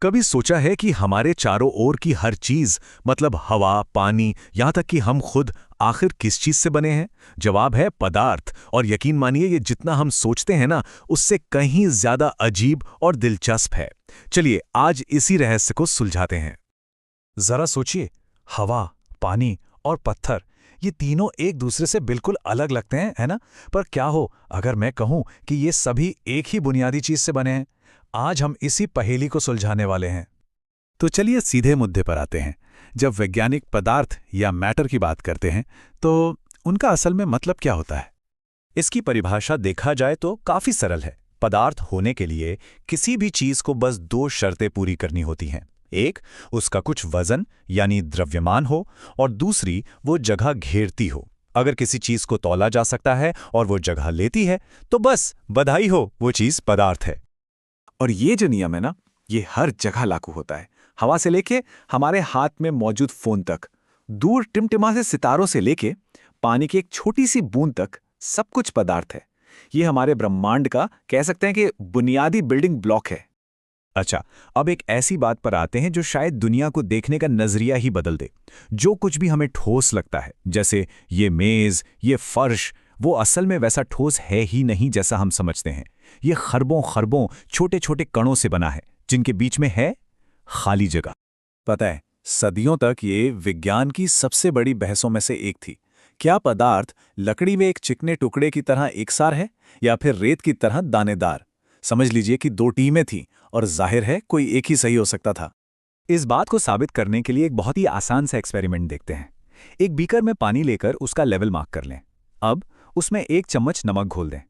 कभी सोचा है कि हमारे चारों ओर की हर चीज मतलब हवा, पानी, यहां तक कि हम खुद आखिर किस चीज से बने हैं? जवाब है पदार्थ। और यकीन मानिए ये जितना हम सोचते हैं ना, उससे कहीं ज्यादा अजीब और दिलचस्प है। चलिए आज इसी रहस्य को सुलझाते हैं। जरा सोचिए, हवा, पानी और पत्थर, ये तीनों एक दूसरे से बिल्कुल अलग लगते हैं, है ना? पर क्या हो अगर मैं कहूं कि ये सभी एक ही बुनियादी चीज से बने हैं? आज हम इसी पहेली को सुलझाने वाले हैं। तो चलिए सीधे मुद्दे पर आते हैं। जब वैज्ञानिक पदार्थ या मैटर की बात करते हैं, तो उनका असल में मतलब क्या होता है? इसकी परिभाषा देखा जाए तो काफी सरल है। पदार्थ होने के लिए किसी भी चीज को बस दो शर्तें पूरी करनी होती हैं। एक, उसका कुछ वजन यानी द्रव्यमान हो, और दूसरी, वो जगह घेरती हो। अगर किसी चीज को तौला जा सकता है और वो जगह लेती है, तो बस बधाई हो, वो चीज पदार्थ है। और ये जो नियम है ना, ये हर जगह लागू होता है। हवा से लेके हमारे हाथ में मौजूद फोन तक, दूर टिमटिमा से सितारों से लेके पानी की एक छोटी सी बूंद तक, सब कुछ पदार्थ है। ये हमारे ब्रह्मांड का कह सकते हैं कि बुनियादी बिल्डिंग ब्लॉक है। अच्छा, अब एक ऐसी बात पर आते हैं जो शायद दुनिया को देखने का नजरिया ही बदल दे। जो कुछ भी हमें ठोस लगता है, जैसे ये मेज, ये फर्श, वो असल में वैसा ठोस है ही नहीं जैसा हम समझते हैं। ये खरबों खरबों छोटे छोटे कणों से बना है, जिनके बीच में है खाली जगह। पता है, सदियों तक ये विज्ञान की सबसे बड़ी बहसों में से एक थी। क्या पदार्थ लकड़ी में एक चिकने टुकड़े की तरह एकसार है, या फिर रेत की तरह दानेदार? समझ लीजिए कि दो टीमें थीं, और जाहिर है कोई एक ही सही हो सकता था। इस बात को साबित करने के लिए एक बहुत ही आसान सा एक्सपेरिमेंट देखते हैं। एक बीकर में पानी लेकर उसका लेवल मार्क कर लें। अब उसमें 1 चम्मच नमक घोल दें।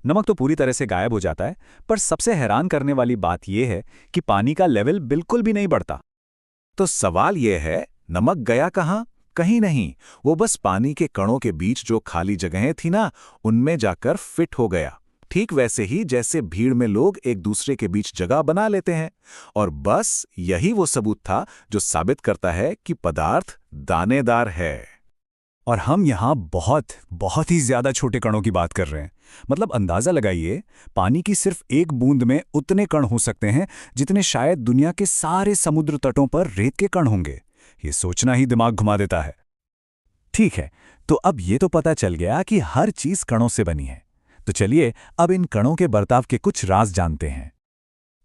नमक तो पूरी तरह से गायब हो जाता है, पर सबसे हैरान करने वाली बात यह है कि पानी का लेवल बिल्कुल भी नहीं बढ़ता। तो सवाल यह है, नमक गया कहाँ? कहीं नहीं। वो बस पानी के कणों के बीच जो खाली जगहें थी ना, उनमें जाकर फिट हो गया। ठीक वैसे ही जैसे भीड़ में लोग एक दूसरे के बीच जगह बना लेते हैं। और बस यही वो सबूत था जो साबित करता है कि पदार्थ दानेदार है। और हम यहाँ बहुत बहुत ही ज्यादा छोटे कणों की बात कर रहे हैं। मतलब अंदाजा लगाइए, पानी की सिर्फ एक बूंद में उतने कण हो सकते हैं जितने शायद दुनिया के सारे समुद्र तटों पर रेत के कण होंगे। ये सोचना ही दिमाग घुमा देता है। ठीक है, तो अब ये तो पता चल गया कि हर चीज कणों से बनी है। तो चलिए अब इन कणों के बर्ताव के कुछ राज जानते हैं।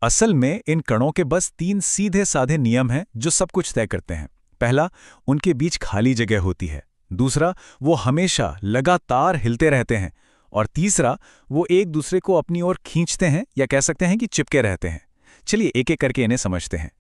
असल में इन कणों के बस 3 सीधे साधे नियम हैं जो सब कुछ तय करते हैं। पहला, उनके बीच खाली जगह होती है। दूसरा, वो हमेशा लगातार हिलते रहते हैं। और तीसरा, वो एक दूसरे को अपनी ओर खींचते हैं, या कह सकते हैं कि चिपके रहते हैं। चलिए एक एक करके इन्हें समझते हैं।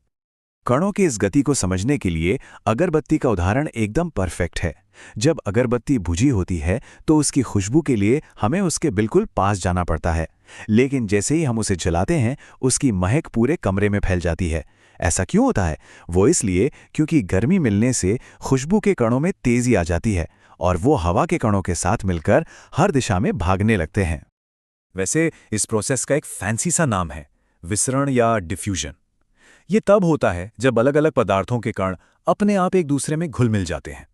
कणों की इस गति को समझने के लिए अगरबत्ती का उदाहरण एकदम परफेक्ट है। जब अगरबत्ती बुझी होती है तो उसकी खुशबू के लिए हमें उसके बिल्कुल पास जाना पड़ता है, लेकिन जैसे ही हम उसे जलाते हैं उसकी महक पूरे कमरे में फैल जाती है। ऐसा क्यों होता है? वो इसलिए क्योंकि गर्मी मिलने से खुशबू के कणों में तेजी आ जाती है, और वो हवा के कणों के साथ मिलकर हर दिशा में भागने लगते हैं। वैसे इस प्रोसेस का एक फैंसी सा नाम है, विसरण या डिफ्यूजन। ये तब होता है जब अलग अलग पदार्थों के कण अपने आप एक दूसरे में घुल मिल जाते हैं।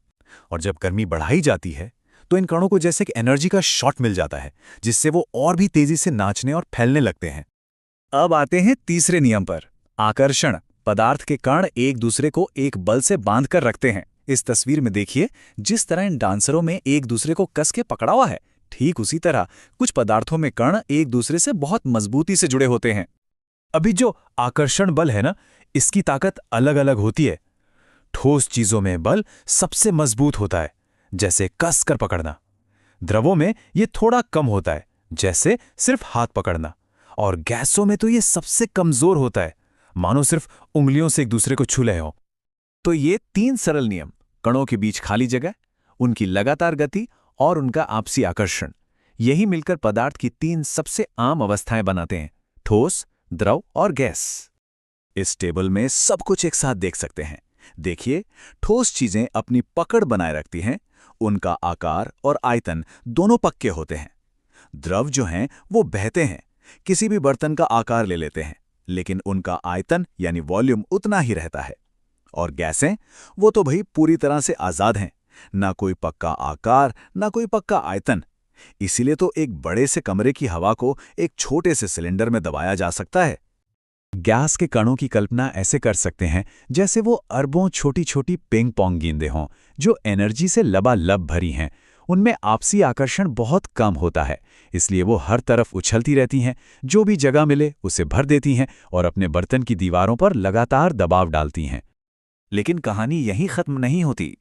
और जब गर्मी बढ़ाई जाती है तो इन कणों को जैसे एक एनर्जी का शॉट मिल जाता है, जिससे वो और भी तेजी से नाचने और फैलने लगते हैं। अब आते हैं तीसरे नियम पर, आकर्षण। पदार्थ के कण एक दूसरे को एक बल से बांध कर रखते हैं। इस तस्वीर में देखिए, जिस तरह इन डांसरों में एक दूसरे को कस के पकड़ा हुआ है, ठीक उसी तरह कुछ पदार्थों में कण एक दूसरे से बहुत मजबूती से जुड़े होते हैं। अभी जो आकर्षण बल है ना, इसकी ताकत अलग अलग होती है। ठोस चीजों में बल सबसे मजबूत होता है, जैसे कस कर पकड़ना। द्रवों में ये थोड़ा कम होता है, जैसे सिर्फ हाथ पकड़ना। और गैसों में तो ये सबसे कमजोर होता है, मानो सिर्फ उंगलियों से एक दूसरे को छू रहे हो। तो ये 3 सरल नियम, कणों के बीच खाली जगह, उनकी लगातार गति और उनका आपसी आकर्षण, यही मिलकर पदार्थ की 3 सबसे आम अवस्थाएं बनाते हैं: ठोस, द्रव और गैस। इस टेबल में सब कुछ एक साथ देख सकते हैं। देखिए, ठोस चीजें अपनी पकड़ बनाए रखती हैं, उनका आकार और आयतन दोनों पक्के होते हैं। द्रव जो हैं वो बहते हैं, किसी भी बर्तन का आकार ले लेते हैं, लेकिन उनका आयतन यानी वॉल्यूम उतना ही रहता है। और गैसें, वो तो भाई पूरी तरह से आजाद हैं, ना कोई पक्का आकार ना कोई पक्का आयतन। इसीलिए तो एक बड़े से कमरे की हवा को एक छोटे से सिलेंडर में दबाया जा सकता है। गैस के कणों की कल्पना ऐसे कर सकते हैं जैसे वो अरबों छोटी छोटी पिंग पोंग गेंदें हों जो एनर्जी से लबालब भरी हैं। उनमें आपसी आकर्षण बहुत कम होता है, इसलिए वो हर तरफ उछलती रहती हैं, जो भी जगह मिले उसे भर देती हैं और अपने बर्तन की दीवारों पर लगातार दबाव डालती हैं। लेकिन कहानी यहीं खत्म नहीं होती।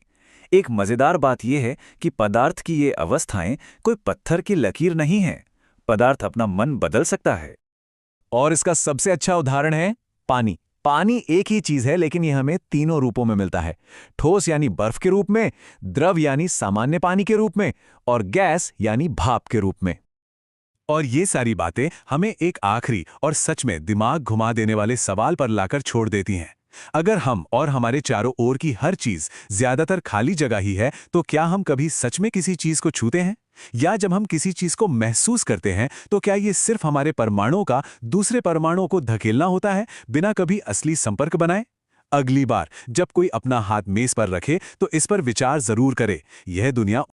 एक मजेदार बात यह है कि पदार्थ की ये अवस्थाएं कोई पत्थर की लकीर नहीं है। पदार्थ अपना मन बदल सकता है। और इसका सबसे अच्छा उदाहरण है पानी। पानी एक ही चीज है, लेकिन यह हमें तीनों रूपों में मिलता है। ठोस यानी बर्फ के रूप में, द्रव यानी सामान्य पानी के रूप में, और गैस यानी भाप के रूप में। और ये सारी बातें हमें एक आखिरी और सच में दिमाग घुमा देने वाले सवाल पर लाकर छोड़ देती हैं। अगर हम और हमारे चारों ओर की हर चीज ज्यादातर खाली जगह ही है, तो क्या हम कभी सच में किसी चीज को छूते हैं? या जब हम किसी चीज को महसूस करते हैं, तो क्या ये सिर्फ हमारे परमाणुओं का दूसरे परमाणुओं को धकेलना होता है, बिना कभी असली संपर्क बनाए? अगली बार जब कोई अपना हाथ मेज पर रखे, तो इस पर विचार जरूर करे। यह दुनिया